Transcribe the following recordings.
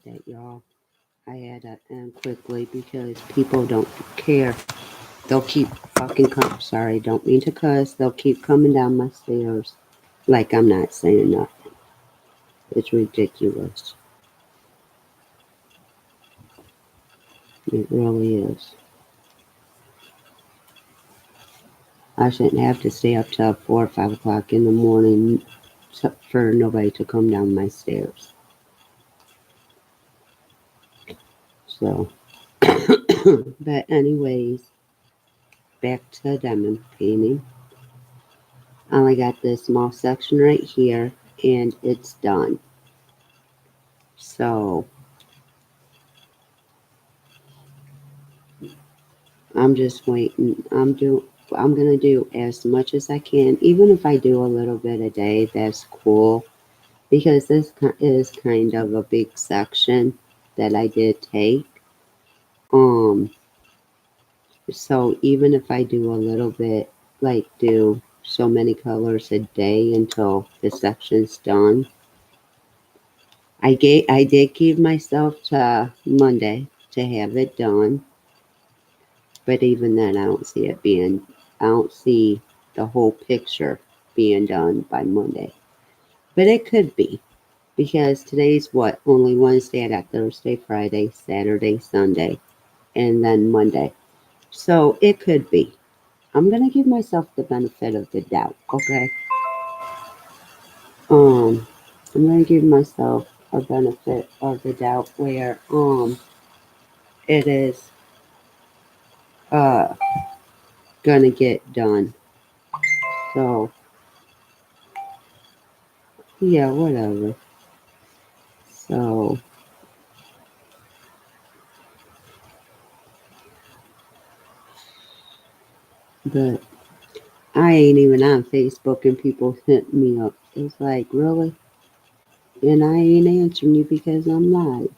about that, y'all. I had to end quickly because people don't care. They'll keep sorry, don't mean to cuss. They'll keep coming down my stairs like I'm not saying nothing. It's ridiculous. It really is. I shouldn't have to stay up till 4 or 5 o'clock in the morning for nobody to come down my stairs. So, but anyways, back to diamond painting. I only got this small section right here and it's done. So I'm just waiting. I'm gonna do as much as I can. Even if I do a little bit a day, that's cool. Because this is kind of a big section that I did take. Um so even if I do a little bit, like do so many colors a day until the section's done, I did give myself to Monday to have it done, but even then I don't see the whole picture being done by Monday. But it could be because today's what? Only Wednesday. I got Thursday, Friday, Saturday, Sunday, and then Monday. So it could be. I'm gonna give myself the benefit of the doubt, okay? Um, I'm gonna give myself a benefit of the doubt where it is uh gonna get done. So yeah, whatever. So but I ain't even on Facebook and people hit me up. It's like, really? And I ain't answering you because I'm live.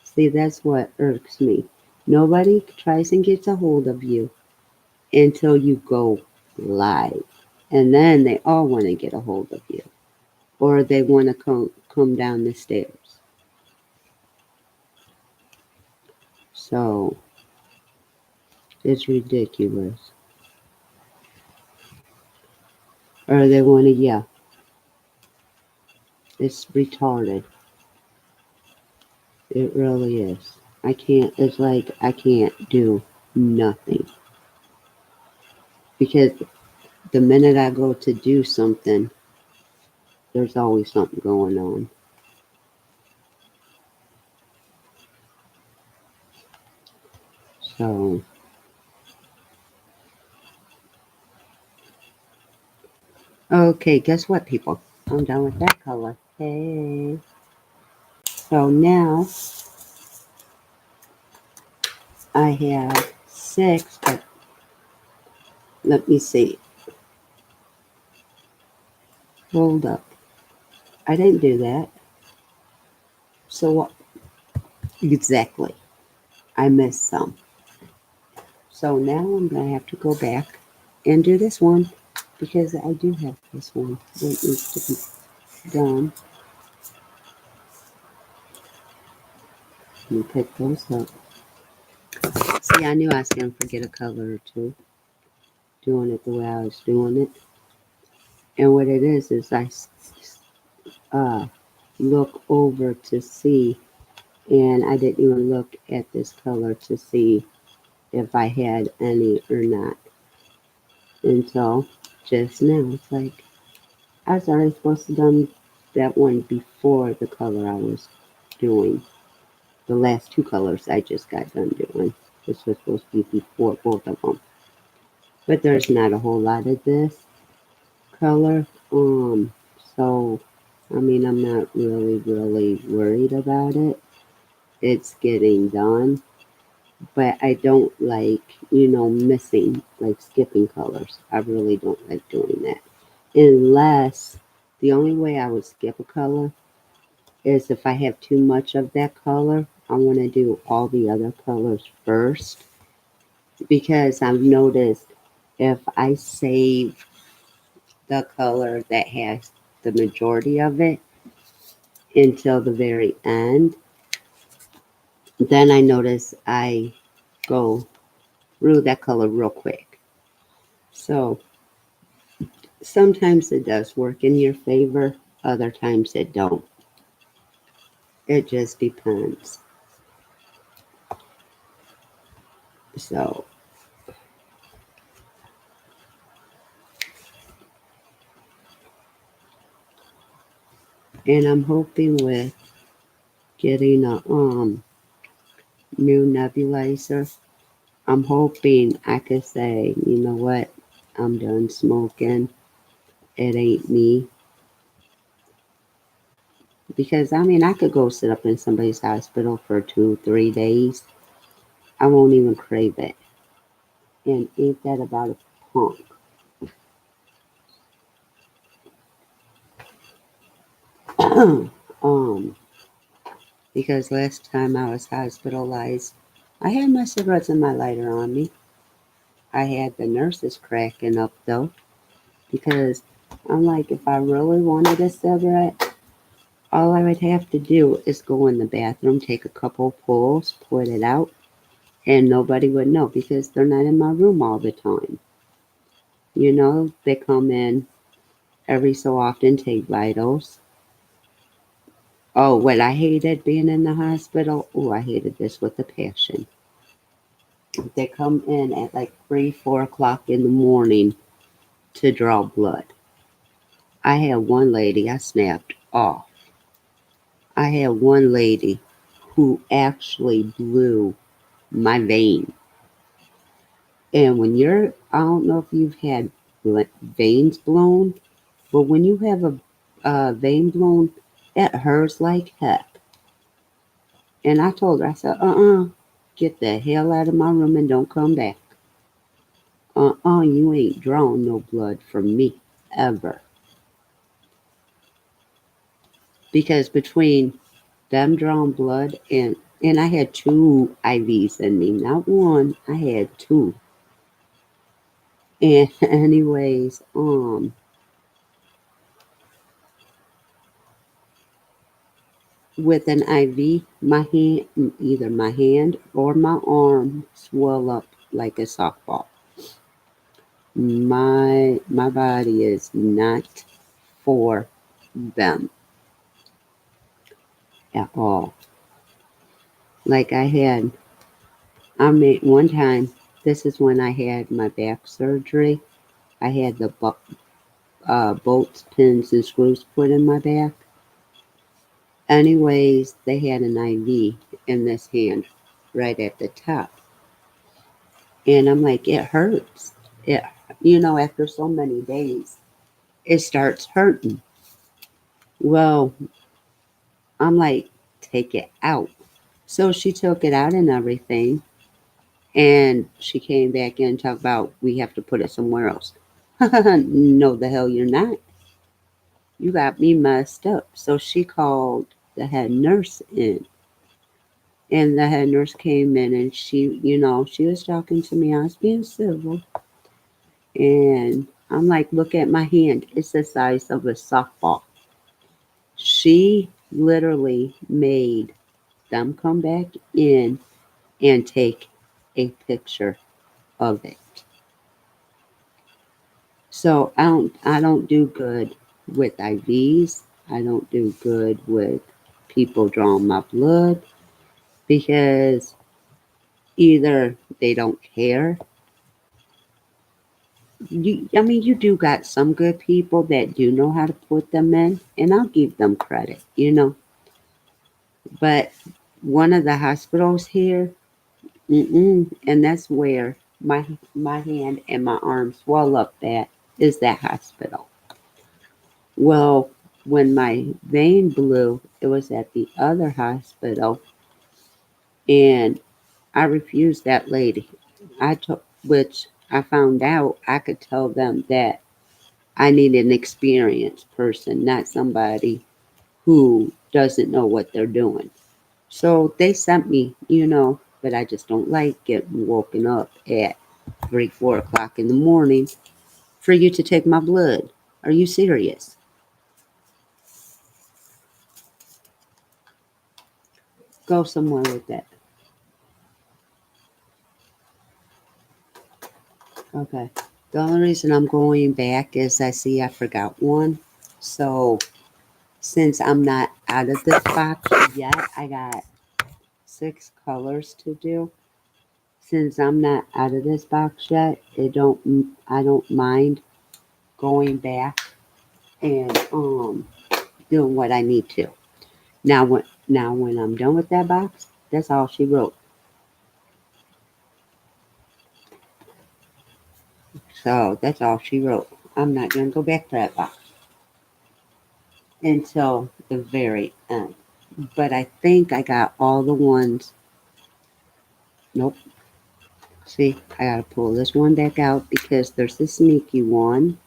See, that's what irks me. Nobody tries and gets a hold of you until you go live. And then they all want to get a hold of you. Or they want to come down the stairs. So it's ridiculous. Or they want to yell. It's retarded. It really is. It's like I can't do nothing. Because the minute I go to do something, there's always something going on. So, okay, guess what, people? I'm done with that color. Hey. So now I have 6, but let me see. Hold up. I didn't do that. So what? Exactly. I missed some. So now I'm going to have to go back and do this one because I do have this one that needs to be done. Let me pick those up. See, I knew I was going to forget a color or two doing it the way I was doing it. And what it is I uh, look over to see, and I didn't even look at this color to see if I had any or not until just now. It's like I was already supposed to done that one before the color I was doing. The last 2 colors I just got done doing. This was supposed to be before both of them. But there's not a whole lot of this color. So I mean I'm not really worried about it. It's getting done. But I don't like, missing, like skipping colors. I really don't like doing that. Unless the only way I would skip a color is if I have too much of that color. I want to do all the other colors first because I've noticed if I save the color that has the majority of it until the very end, then I notice I go through that color real quick. So sometimes it does work in your favor, other times it don't. It just depends. So, and I'm hoping with getting a new nebulizer, I'm hoping I could say, you know what, I'm done smoking. It ain't me. Because I mean, I could go sit up in somebody's hospital for 2, 3 days. I won't even crave it. And ain't that about a punk? um, because last time I was hospitalized, I had my cigarettes and my lighter on me. I had the nurses cracking up though, because I'm like, if I really wanted a cigarette, all I would have to do is go in the bathroom, take a couple pulls, put it out, and nobody would know because they're not in my room all the time. You know, they come in every so often, take vitals. Oh, what I hated being in the hospital. Oh, I hated this with a passion. They come in at like 3, 4 o'clock in the morning to draw blood. I had one lady I snapped off. I had one lady who actually blew my vein. And when you're, I don't know if you've had veins blown, but when you have a vein blown, it hurts like heck. And I told her, I said, get the hell out of my room and don't come back. You ain't drawn no blood from me ever. Because between them drawing blood and I had 2 IVs in me, not one, I had 2. And anyways, with an IV, my hand, either my hand or my arm swell up like a softball. My body is not for them at all. Like I made one time. This is when I had my back surgery. I had the bolts, pins, and screws put in my back. Anyways, they had an IV in this hand, right at the top, and I'm like, it hurts. It, after so many days, it starts hurting. Well, I'm like, take it out. So she took it out and everything. And she came back in and talked about we have to put it somewhere else. No, the hell you're not. You got me messed up. So she called the head nurse in. And the head nurse came in and she was talking to me. I was being civil. And I'm like, look at my hand. It's the size of a softball. She literally made them come back in and take a picture of it. So I don't do good with IVs. I don't do good with people drawing my blood because either they don't care. You do got some good people that do know how to put them in, and I'll give them credit. But one of the hospitals here, and that's where my hand and my arm swell up. That is that hospital. Well, when my vein blew, it was at the other hospital, and I refused that lady. Which I found out I could tell them that I need an experienced person, not somebody who doesn't know what they're doing. So they sent me, but I just don't like getting woken up at 3, 4 o'clock in the morning for you to take my blood. Are you serious? Go somewhere with that. Okay. The only reason I'm going back is I see I forgot one. So since I'm not out of this box yet, I got 6 colors to do. Since I'm not out of this box yet, I don't mind going back and doing what I need to. Now when I'm done with that box, that's all she wrote. So that's all she wrote. I'm not gonna go back to that box until the very end. But I think I got all the ones. Nope. See, I gotta pull this one back out because there's a sneaky one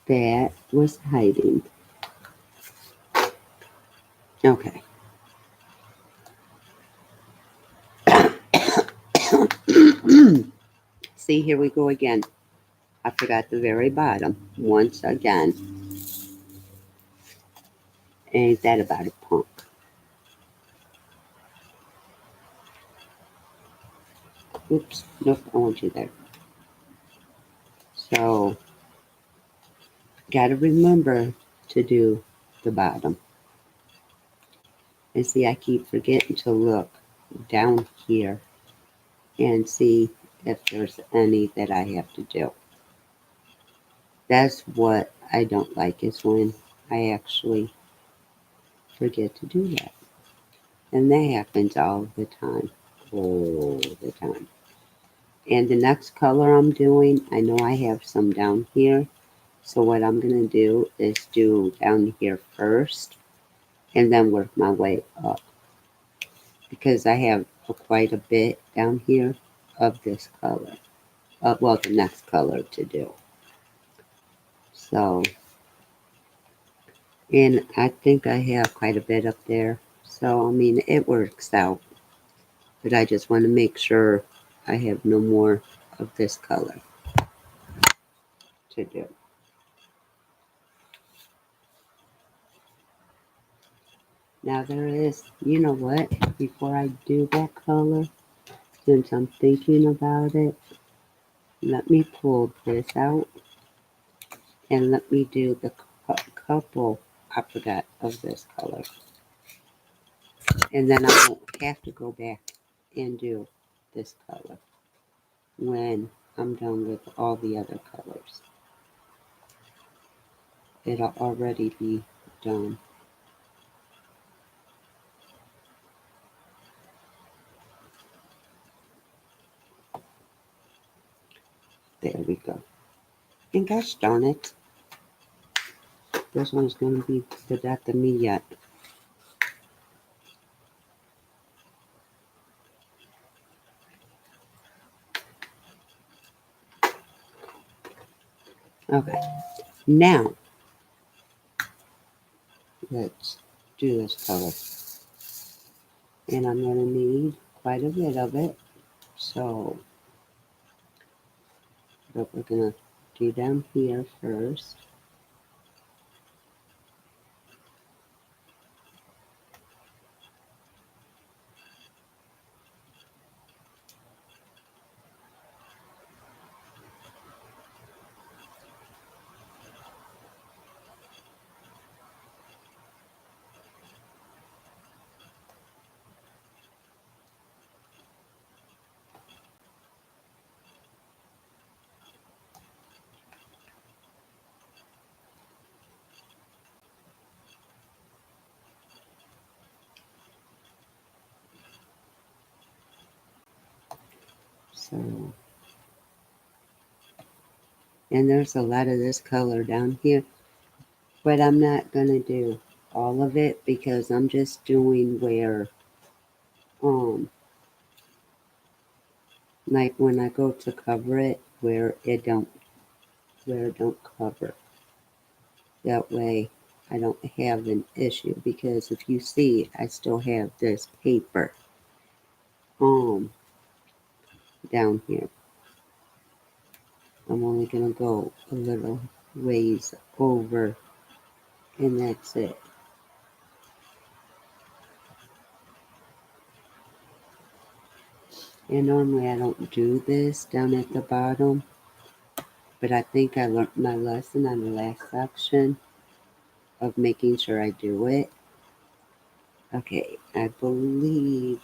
that was hiding. Okay. See, here we go again. I forgot the very bottom once again. Ain't that about a punk? Oops, nope, I want you there. So, gotta remember to do the bottom. And see, I keep forgetting to look down here and see if there's any that I have to do. That's what I don't like is when I actually forget to do that. And that happens all the time. All the time. And the next color I'm doing, I know I have some down here. So what I'm going to do is do down here first and then work my way up. Because I have quite a bit down here of this color. Well, the next color to do. So, and I think I have quite a bit up there. So, I mean, it works out. But I just want to make sure I have no more of this color to do. Now there is, you know what, before I do that color, since I'm thinking about it, let me pull this out and let me do the couple I forgot of this color. And then I won't have to go back and do this color when I'm done with all the other colors. It'll already be done. There we go. And gosh darn it, this one's going to be the death of me yet. Okay, now let's do this color. And I'm going to need quite a bit of it. So, what we're going to do down here first. So, and there's a lot of this color down here, but I'm not going to do all of it because I'm just doing where, like when I go to cover it, where it don't cover. That way I don't have an issue because if you see, I still have this paper, down here. I'm only going to go a little ways over and that's it. And normally I don't do this down at the bottom, but I think I learned my lesson on the last section of making sure I do it. Okay, I believe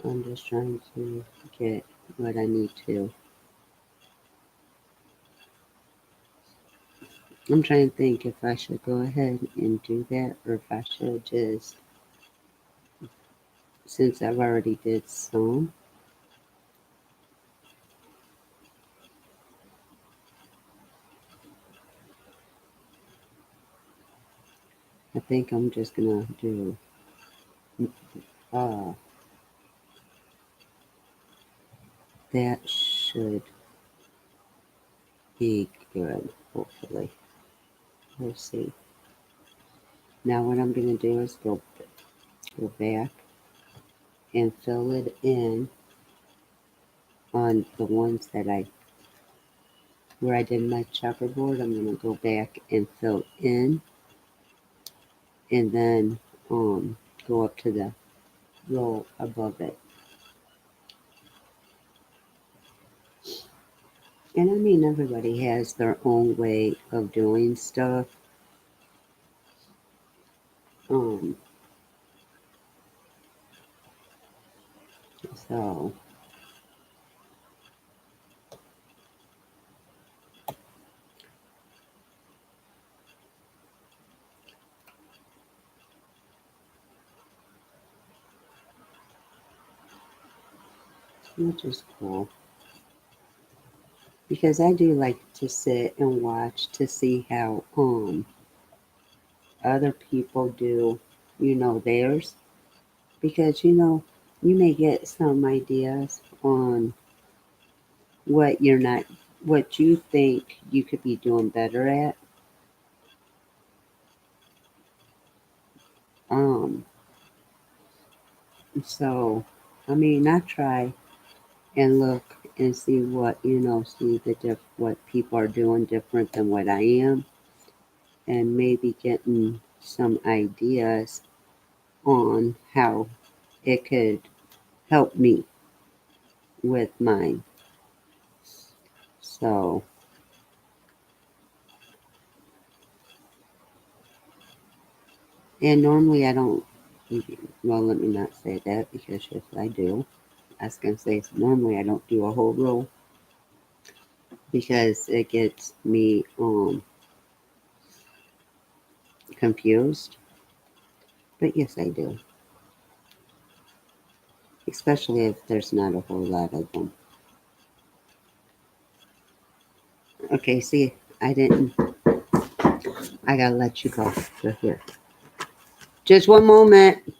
I'm just trying to get what I need to. I'm trying to think if I should go ahead and do that or if I should just, since I've already did some, I think I'm just gonna do, uh, that should be good, hopefully. We'll see. Now what I'm gonna do is go back and fill it in on the ones that where I did my checkerboard. I'm gonna go back and fill in and then go up to the row above it. And I mean, everybody has their own way of doing stuff. Um, so which is cool because I do like to sit and watch to see how other people do, theirs, because you may get some ideas on what you're not what you think you could be doing better at. Um, so I mean, I try and look and see see what people are doing different than what I am, and maybe getting some ideas on how it could help me with mine. So, and normally I don't, well, let me not say that because yes, I do. I was going to say, normally I don't do a whole row because it gets me confused. But yes, I do, especially if there's not a whole lot of them. Okay, see, I didn't, I gotta let you go. Go here. Just one moment.